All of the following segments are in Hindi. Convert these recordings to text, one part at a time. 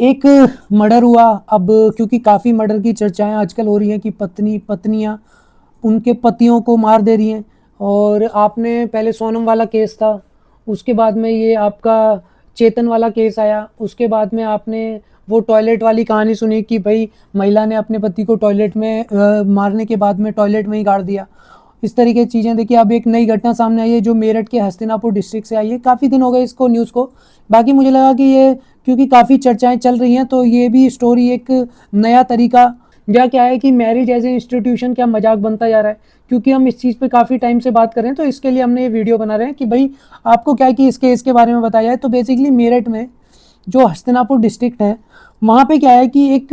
एक मर्डर हुआ। अब क्योंकि काफ़ी मर्डर की चर्चाएं आजकल हो रही हैं कि पत्नियां उनके पतियों को मार दे रही हैं। और आपने पहले सोनम वाला केस था, उसके बाद में ये आपका चेतन वाला केस आया, उसके बाद में आपने वो टॉयलेट वाली कहानी सुनी कि भाई महिला ने अपने पति को टॉयलेट में मारने के बाद में टॉयलेट में ही गाड़ दिया। इस तरीके की चीज़ें देखिए। अब एक नई घटना सामने आई है जो मेरठ के हस्तिनापुर डिस्ट्रिक्ट से आई है। काफ़ी दिन हो गए इसको न्यूज़ को, बाकी मुझे लगा कि ये क्योंकि काफ़ी चर्चाएं चल रही हैं तो ये भी स्टोरी एक नया तरीका या क्या है कि मैरिज एज ए इंस्टीट्यूशन क्या मजाक बनता जा रहा है। क्योंकि हम इस चीज़ पे काफ़ी टाइम से बात कर रहे हैं तो इसके लिए हमने ये वीडियो बना रहे हैं कि भाई आपको क्या है कि इस केस के बारे में बताया जाए। तो बेसिकली मेरठ में जो हस्तिनापुर डिस्ट्रिक्ट है वहाँ पे क्या है कि एक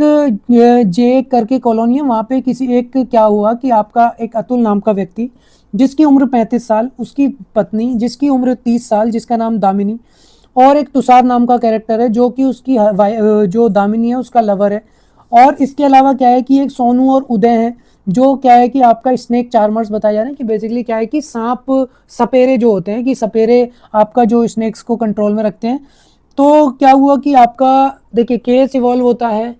जे करके कॉलोनी है, वहाँ पे किसी एक क्या हुआ कि आपका एक अतुल नाम का व्यक्ति जिसकी उम्र 35 साल, उसकी पत्नी जिसकी उम्र 30 साल जिसका नाम दामिनी, और एक तुषार नाम का कैरेक्टर है जो कि उसकी जो दामिनी है उसका लवर है। और इसके अलावा क्या है कि एक सोनू और उदय है जो क्या है कि आपका स्नेक चार्मर्स बताया जा रहा है कि बेसिकली क्या है कि सांप सपेरे जो होते हैं कि सपेरे आपका जो स्नेक्स को कंट्रोल में रखते हैं। तो क्या हुआ कि आपका देखिए केस इवॉल्व होता है।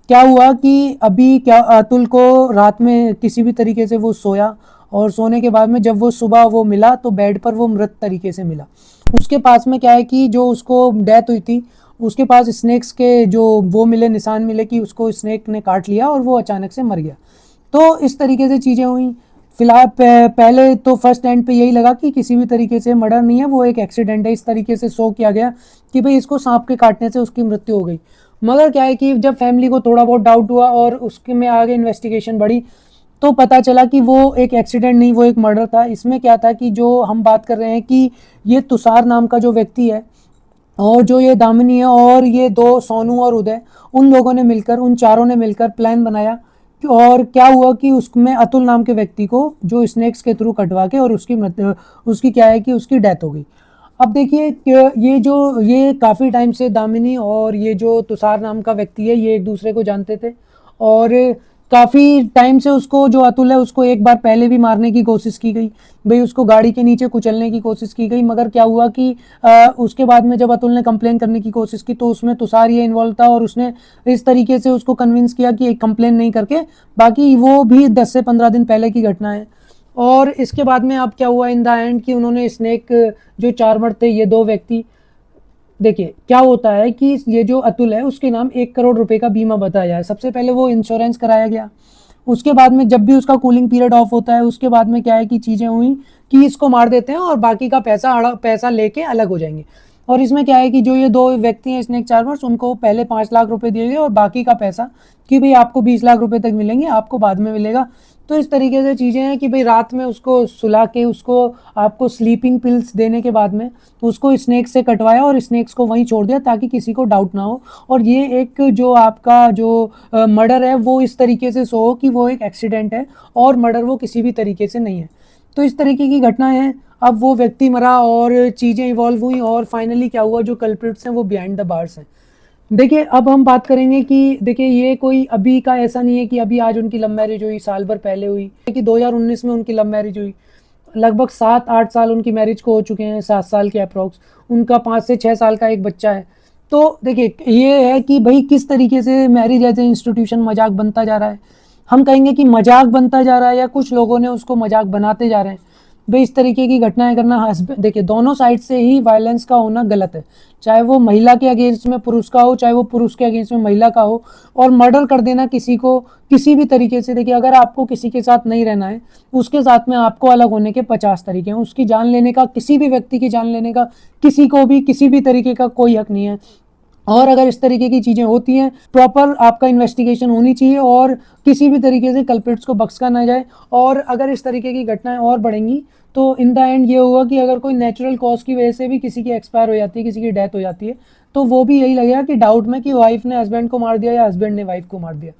क्या हुआ कि अभी क्या अतुल को रात में किसी भी तरीके से वो सोया और सोने के बाद में जब वो सुबह वो मिला तो बेड पर वो मृत तरीके से मिला। उसके पास में क्या है कि जो उसको डेथ हुई थी उसके पास स्नेक्स के जो वो मिले, निशान मिले कि उसको स्नेक ने काट लिया और वो अचानक से मर गया। तो इस तरीके से चीज़ें हुई। फिलहाल पहले तो फर्स्ट एंड पे यही लगा कि किसी भी तरीके से मर्डर नहीं है, वो एक एक्सीडेंट है। इस तरीके से शो किया गया कि भाई इसको सांप के काटने से उसकी मृत्यु हो गई। मगर क्या है कि जब फैमिली को थोड़ा बहुत डाउट हुआ और उसके में आगे इन्वेस्टिगेशन बढ़ी तो पता चला कि वो एक एक्सीडेंट नहीं, वो एक मर्डर था। इसमें क्या था कि जो हम बात कर रहे हैं कि ये तुषार नाम का जो व्यक्ति है और जो ये दामिनी है और ये दो सोनू और उदय, उन लोगों ने मिलकर, उन चारों ने मिलकर प्लान बनाया। और क्या हुआ कि उसमें अतुल नाम के व्यक्ति को जो स्नेक्स के थ्रू कटवा के और उसकी क्या है कि उसकी डेथ हो गई। अब देखिए ये काफ़ी टाइम से दामिनी और ये जो तुषार नाम का व्यक्ति है ये एक दूसरे को जानते थे। और काफ़ी टाइम से उसको जो अतुल है उसको एक बार पहले भी मारने की कोशिश की गई, भाई उसको गाड़ी के नीचे कुचलने की कोशिश की गई। मगर क्या हुआ कि उसके बाद में जब अतुल ने कंप्लेन करने की कोशिश की तो उसमें तुषार ये इन्वॉल्व था और उसने इस तरीके से उसको कन्विंस किया कि एक कंप्लेन नहीं करके, बाकी वो भी 10 से 15 दिन पहले की घटना है। और इसके बाद में अब क्या हुआ इन द एंड कि उन्होंने स्नेक जो चार्मर थे ये दो व्यक्ति, देखिए क्या होता है कि ये जो अतुल है उसके नाम 1 करोड़ रुपए का बीमा बताया है। सबसे पहले वो इंश्योरेंस कराया गया, उसके बाद में जब भी उसका कूलिंग पीरियड ऑफ होता है उसके बाद में क्या है कि चीज़ें हुई कि इसको मार देते हैं और बाकी का पैसा लेके अलग हो जाएंगे। और इसमें क्या है कि जो ये दो व्यक्ति हैं स्नेक चार्मर्स उनको पहले 5 लाख रुपए दिए गए और बाकी का पैसा कि भाई आपको 20 लाख रुपए तक मिलेंगे, आपको बाद में मिलेगा। तो इस तरीके से चीज़ें हैं कि भाई रात में उसको सुला के उसको आपको स्लीपिंग पिल्स देने के बाद में उसको स्नेक्स से कटवाया और स्नेक्स को वहीं छोड़ दिया ताकि किसी को डाउट ना हो। और ये एक जो आपका जो मर्डर है वो इस तरीके से सो हो कि वो एक एक्सीडेंट है और मर्डर वो किसी भी तरीके से नहीं है। तो इस तरीके की घटनाएं हैं। अब वो व्यक्ति मरा और चीज़ें इवॉल्व हुई और फाइनली क्या हुआ, जो कल्प्रिट्स हैं वो बिहाइंड द बार्स हैं। देखिए अब हम बात करेंगे कि देखिए ये कोई अभी का ऐसा नहीं है कि अभी आज उनकी लव मैरिज हुई, साल भर पहले हुई कि 2019 में उनकी लव मैरिज हुई। लगभग 7-8 साल उनकी मैरिज को हो चुके हैं, 7 साल के अप्रॉक्स। उनका 5 से 6 साल का एक बच्चा है। तो देखिए ये है कि भाई किस तरीके से मैरिज एज ए इंस्टीट्यूशन मजाक बनता जा रहा है। हम कहेंगे कि मजाक बनता जा रहा है या कुछ लोगों ने उसको मजाक बनाते जा रहे हैं। भाई इस तरीके की घटनाएं करना हस्बैंड, देखिए दोनों साइड से ही वायलेंस का होना गलत है, चाहे वो महिला के अगेंस्ट में पुरुष का हो चाहे वो पुरुष के अगेंस्ट में महिला का हो। और मर्डर कर देना किसी को किसी भी तरीके से, देखिए अगर आपको किसी के साथ नहीं रहना है उसके साथ में आपको अलग होने के 50 तरीके हैं। उसकी जान लेने का, किसी भी व्यक्ति की जान लेने का किसी को भी किसी भी तरीके का कोई हक नहीं है। और अगर इस तरीके की चीज़ें होती हैं प्रॉपर आपका इन्वेस्टिगेशन होनी चाहिए और किसी भी तरीके से कल्प्रिट्स को बख्शा ना जाए। और अगर इस तरीके की घटनाएं और बढ़ेंगी तो इन द एंड ये होगा कि अगर कोई नेचुरल कॉज की वजह से भी किसी की एक्सपायर हो जाती है, किसी की डेथ हो जाती है, तो वो भी यही लगेगा कि डाउट में कि वाइफ ने हस्बैंड को मार दिया या हस्बैंड ने वाइफ को मार दिया।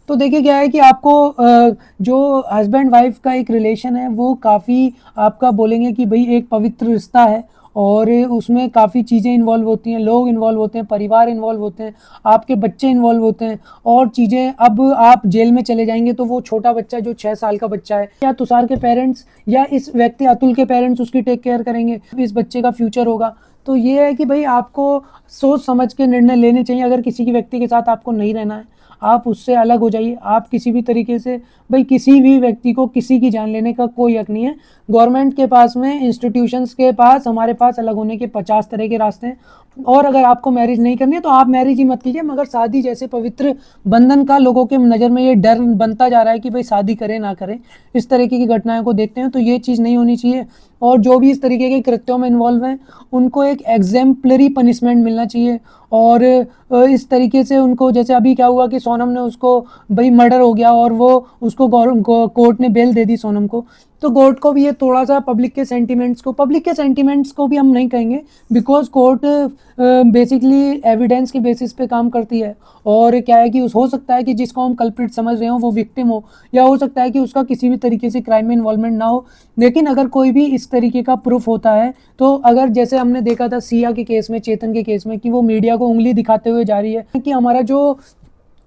तो देखिए क्या है कि आपको जो हस्बैंड वाइफ का एक रिलेशन है वो काफ़ी आपका बोलेंगे कि भाई एक पवित्र रिश्ता है और उसमें काफ़ी चीज़ें इन्वॉल्व होती हैं, लोग इन्वॉल्व होते हैं, परिवार इन्वॉल्व होते हैं, आपके बच्चे इन्वॉल्व होते हैं और चीज़ें। अब आप जेल में चले जाएंगे तो वो छोटा बच्चा जो 6 साल का बच्चा है, या तुषार के पेरेंट्स या इस व्यक्ति अतुल के पेरेंट्स उसकी टेक केयर करेंगे, इस बच्चे का फ्यूचर होगा। तो ये है कि भाई आपको सोच समझ के निर्णय लेने चाहिए। अगर किसी की व्यक्ति के साथ आपको नहीं रहना है, आप उससे अलग हो जाइए। आप किसी भी तरीके से, भाई किसी भी व्यक्ति को किसी की जान लेने का कोई हक नहीं है। गवर्नमेंट के पास में, इंस्टीट्यूशंस के पास, हमारे पास अलग होने के 50 तरह के रास्ते हैं। और अगर आपको मैरिज नहीं करनी है तो आप मैरिज ही मत कीजिए, मगर शादी जैसे पवित्र बंधन का लोगों के नज़र में ये डर बनता जा रहा है कि भाई शादी करें ना करें, इस तरीके की घटनाओं को देखते हैं, तो ये चीज़ नहीं होनी चाहिए। और जो भी इस तरीके के कृत्यों में इन्वॉल्व हैं उनको एक एग्जेम्पलरी पनिशमेंट मिलना चाहिए। और इस तरीके से उनको, जैसे अभी क्या हुआ कि सोनम ने उसको, भाई मर्डर हो गया और वो उसको कोर्ट ने बेल दे दी सोनम को। तो कोर्ट को भी ये थोड़ा सा पब्लिक के सेंटिमेंट्स को भी हम नहीं कहेंगे, बिकॉज कोर्ट बेसिकली एविडेंस के बेसिस पे काम करती है। और क्या है कि हो सकता है कि जिसको हम कल्प्रिट समझ रहे हो वो विक्टिम हो, या हो सकता है कि उसका किसी भी तरीके से क्राइम में इन्वॉल्वमेंट ना हो। लेकिन अगर कोई भी इस तरीके का प्रूफ होता है, तो अगर जैसे हमने देखा था सिया के केस में, चेतन के केस में, कि वो मीडिया को उंगली दिखाते हुए जा रही है कि हमारा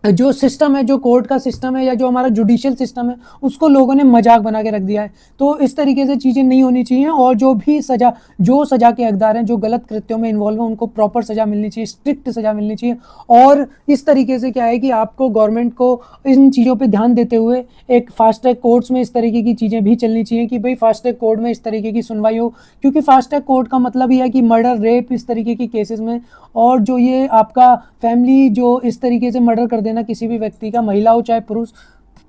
जो सिस्टम है, जो कोर्ट का सिस्टम है, या जो हमारा जुडिशियल सिस्टम है, उसको लोगों ने मजाक बना के रख दिया है। तो इस तरीके से चीज़ें नहीं होनी चाहिए। और जो सजा के हकदार हैं, जो गलत कृत्यों में इन्वॉल्व हैं, उनको प्रॉपर सजा मिलनी चाहिए, स्ट्रिक्ट सजा मिलनी चाहिए। और इस तरीके से क्या है कि आपको, गवर्नमेंट को इन चीज़ों पर ध्यान देते हुए एक फास्ट ट्रैक कोर्ट्स में इस तरीके की चीज़ें भी चलनी चाहिए कि भाई फास्ट ट्रैक कोर्ट में इस तरीके की सुनवाई हो। क्योंकि फास्ट ट्रैक कोर्ट का मतलब ही है कि मर्डर, रेप, इस तरीके की केसेस में, और जो ये आपका फैमिली जो इस तरीके से मर्डर कर देना किसी भी व्यक्ति का, महिला हो चाहे पुरुष,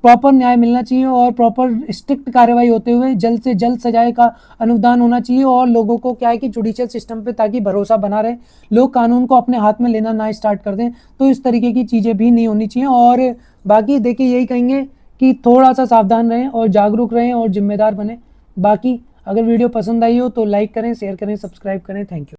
प्रॉपर न्याय मिलना चाहिए और प्रॉपर स्ट्रिक्ट कार्रवाई होते हुए जल्द से जल्द सजाए का अनुदान होना चाहिए। और लोगों को क्या है कि जुडिशियल सिस्टम पे ताकि भरोसा बना रहे, लोग कानून को अपने हाथ में लेना ना स्टार्ट कर दें, तो इस तरीके की चीज़ें भी नहीं होनी चाहिए। और बाकी देखिए यही कहेंगे कि थोड़ा सा सावधान रहें और जागरूक रहें और जिम्मेदार बने। बाकी अगर वीडियो पसंद आई हो तो लाइक करें, शेयर करें, सब्सक्राइब करें। Thank you.